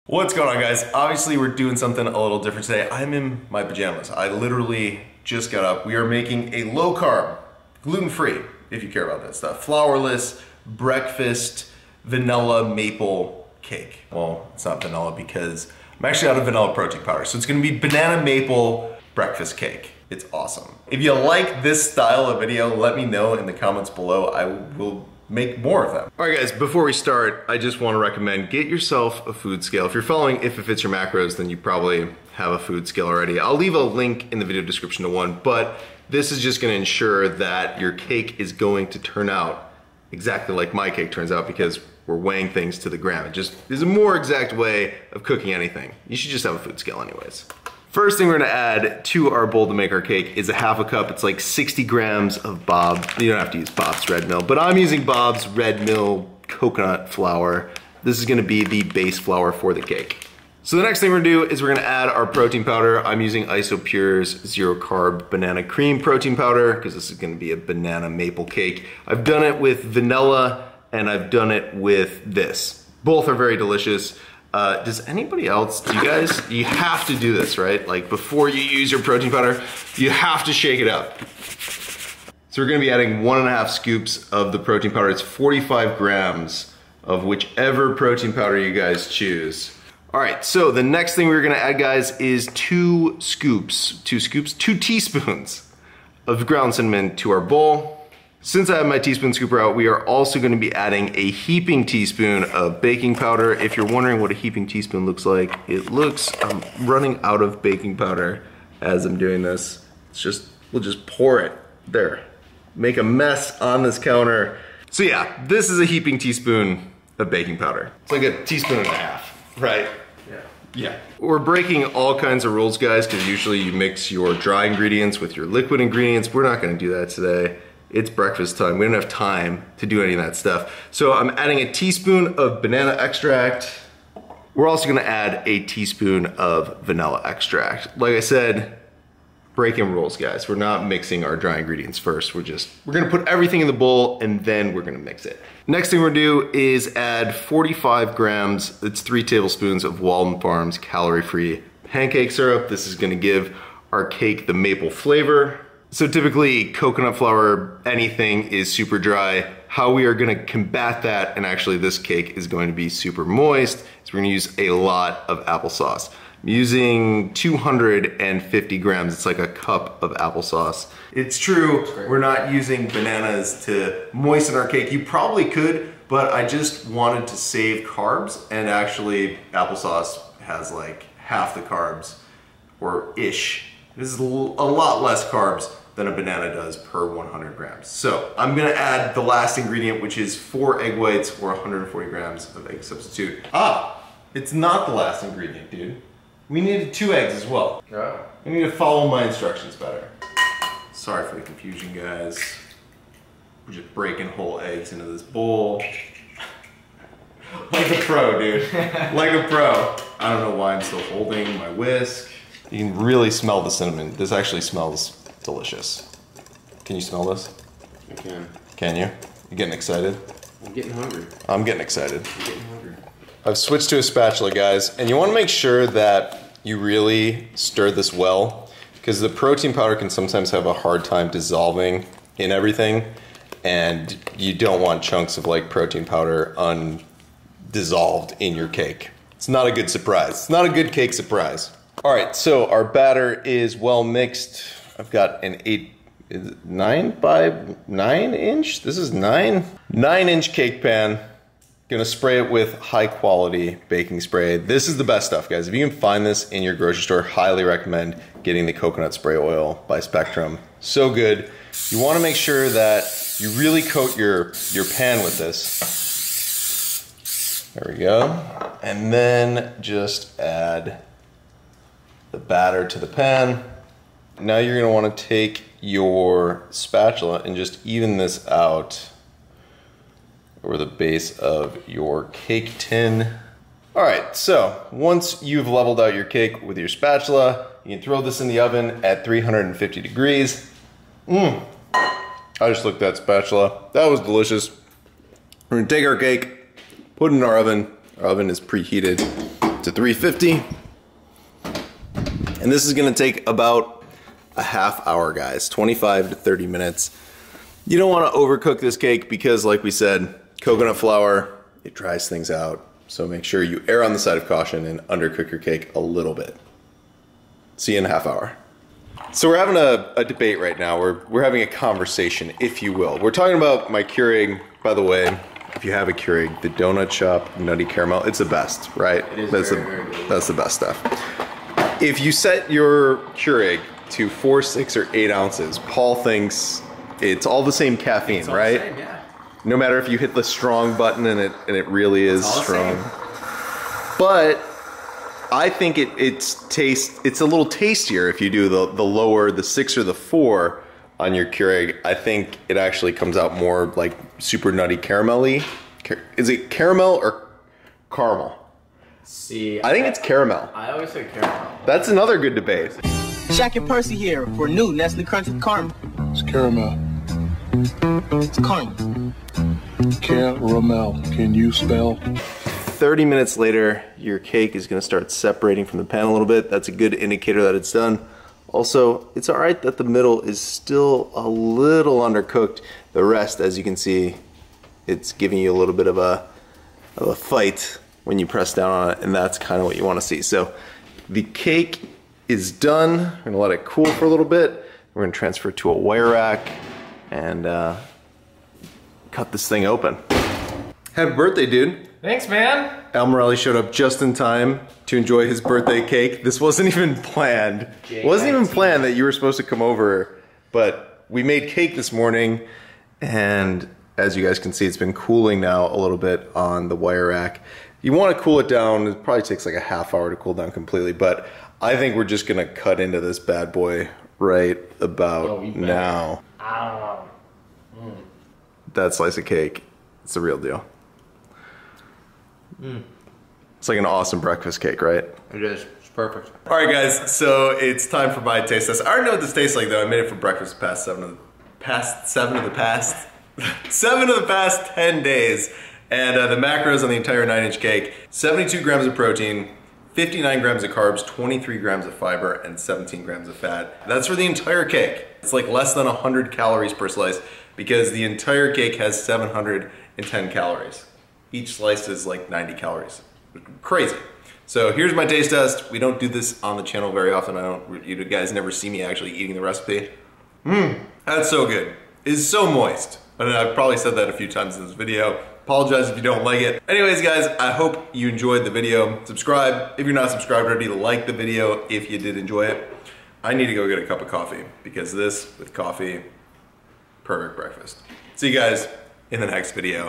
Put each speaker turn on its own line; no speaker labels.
What's going on, guys? Obviously we're doing something a little different today. I'm in my pajamas. I literally just got up. We are making a low carb, gluten-free, if you care about that stuff, flourless breakfast vanilla maple cake. Well, it's not vanilla because I'm actually out of vanilla protein powder. So it's gonna be banana maple breakfast cake. It's awesome. If you like this style of video, let me know in the comments below. I will make more of them. All right, guys, before we start, I just want to recommend get yourself a food scale. If you're following If It Fits Your Macros, then you probably have a food scale already. I'll leave a link in the video description to one, but this is just going to ensure that your cake is going to turn out exactly like my cake turns out, because we're weighing things to the gram. It just is a more exact way of cooking anything. You should just have a food scale anyways. First thing we're gonna add to our bowl to make our cake is a half a cup. It's like 60 grams of Bob. You don't have to use Bob's Red Mill, but I'm using Bob's Red Mill coconut flour. This is gonna be the base flour for the cake. So the next thing we're gonna do is we're gonna add our protein powder. I'm using Isopure's zero carb banana cream protein powder because this is gonna be a banana maple cake. I've done it with vanilla and I've done it with this. Both are very delicious. Does anybody else, you have to do this, right? Like before you use your protein powder, you have to shake it up. So we're gonna be adding 1.5 scoops of the protein powder. It's 45 grams of whichever protein powder you guys choose. All right, so the next thing we're gonna add, guys, is 2 teaspoons of ground cinnamon to our bowl. Since I have my teaspoon scooper out, we are also going to be adding a heaping teaspoon of baking powder. If you're wondering what a heaping teaspoon looks like, it looks, I'm running out of baking powder as I'm doing this. It's just, we'll just pour it there. Make a mess on this counter. So yeah, this is a heaping teaspoon of baking powder. It's like a teaspoon and a half, right? Yeah. We're breaking all kinds of rules, guys, because usually you mix your dry ingredients with your liquid ingredients. We're not going to do that today. It's breakfast time. We don't have time to do any of that stuff. So I'm adding a teaspoon of banana extract. We're also gonna add a teaspoon of vanilla extract. Like I said, breaking rules, guys. We're not mixing our dry ingredients first. We're gonna put everything in the bowl and then we're gonna mix it. Next thing we're gonna do is add 45 grams, it's 3 tablespoons of Walden Farms calorie-free pancake syrup. This is gonna give our cake the maple flavor. So typically coconut flour, anything is super dry. How we are gonna combat that, and actually this cake is going to be super moist, is we're gonna use a lot of applesauce. I'm using 250 grams, it's like a cup of applesauce. It's true, we're not using bananas to moisten our cake. You probably could, but I just wanted to save carbs, and actually applesauce has like half the carbs, or ish. This is a lot less carbs than a banana does per 100 grams. So I'm gonna add the last ingredient, which is 4 egg whites or 140 grams of egg substitute. It's not the last ingredient, dude. We needed 2 eggs as well. Yeah. I need to follow my instructions better. Sorry for the confusion, guys. We're just breaking whole eggs into this bowl. Like a pro, dude. Like a pro. I don't know why I'm still holding my whisk. You can really smell the cinnamon. This actually smells delicious. Can you smell this?
I can.
Can you? You getting excited?
I'm getting hungry.
I'm getting excited.
I'm getting hungry.
I've switched to a spatula, guys, and you want to make sure that you really stir this well, because the protein powder can sometimes have a hard time dissolving in everything, and you don't want chunks of like protein powder undissolved in your cake. It's not a good surprise. It's not a good cake surprise. All right, so our batter is well mixed. I've got an 9 by 9 inch? This is 9-inch cake pan. Gonna spray it with high quality baking spray. This is the best stuff, guys. If you can find this in your grocery store, highly recommend getting the coconut spray oil by Spectrum. So good. You wanna make sure that you really coat your pan with this. There we go. And then just add the batter to the pan. Now you're gonna wanna take your spatula and just even this out over the base of your cake tin. All right, so once you've leveled out your cake with your spatula, you can throw this in the oven at 350 degrees. I just looked at that spatula. That was delicious. We're gonna take our cake, put it in our oven. Our oven is preheated. to 350. And this is gonna take about a half hour, guys, 25 to 30 minutes. You don't wanna overcook this cake because, like we said, coconut flour, it dries things out. So make sure you err on the side of caution and undercook your cake a little bit. See you in a half hour. So we're having a debate right now. We're having a conversation, if you will. We're talking about my Keurig. By the way, if you have a Keurig, the donut shop nutty caramel, it's the best, right?
It is
that's
very good.
That's the best stuff. If you set your Keurig to 4, 6, or 8 ounces, Paul thinks it's all the same caffeine,
It's all
right?
the same, yeah.
No matter if you hit the strong button and it really is
all the
strong.
same.
But I think it's a little tastier if you do the lower, the 6 or the 4 on your Keurig. I think it actually comes out more like super nutty caramelly. Is it caramel or caramel?
See,
I think it's caramel.
I always say caramel.
That's another good debate.
Shaq and Percy here for new Nestle Crunch with caramel.
It's caramel.
It's caramel.
Caramel. Can you spell?
30 minutes later, your cake is gonna start separating from the pan a little bit. That's a good indicator that it's done. Also, it's all right that the middle is still a little undercooked. The rest, as you can see, it's giving you a little bit of a fight when you press down on it, and that's kind of what you wanna see. So the cake is done. We're gonna let it cool for a little bit. We're gonna transfer it to a wire rack and cut this thing open. Happy birthday, dude.
Thanks, man.
Al Morelli showed up just in time to enjoy his birthday cake. This wasn't even planned. It wasn't even planned that you were supposed to come over, but we made cake this morning, and as you guys can see, it's been cooling now a little bit on the wire rack. You want to cool it down. It probably takes like a half hour to cool down completely, but I think we're just gonna cut into this bad boy right about now. That slice of cake, it's the real deal. It's like an awesome breakfast cake, right?
It is. It's perfect.
All right, guys, so it's time for my taste test. I already know what this tastes like, though. I made it for breakfast the past 7 of the past 10 days. And the macros on the entire 9-inch cake: 72 grams of protein, 59 grams of carbs, 23 grams of fiber, and 17 grams of fat. That's for the entire cake. It's like less than 100 calories per slice because the entire cake has 710 calories. Each slice is like 90 calories. Crazy. So here's my taste test. We don't do this on the channel very often. You guys never see me actually eating the recipe. That's so good. It's so moist. And I've probably said that a few times in this video. Apologize if you don't like it. Anyways, guys, I hope you enjoyed the video. Subscribe if you're not subscribed already. Like the video if you did enjoy it. I need to go get a cup of coffee because this with coffee, perfect breakfast. See you guys in the next video.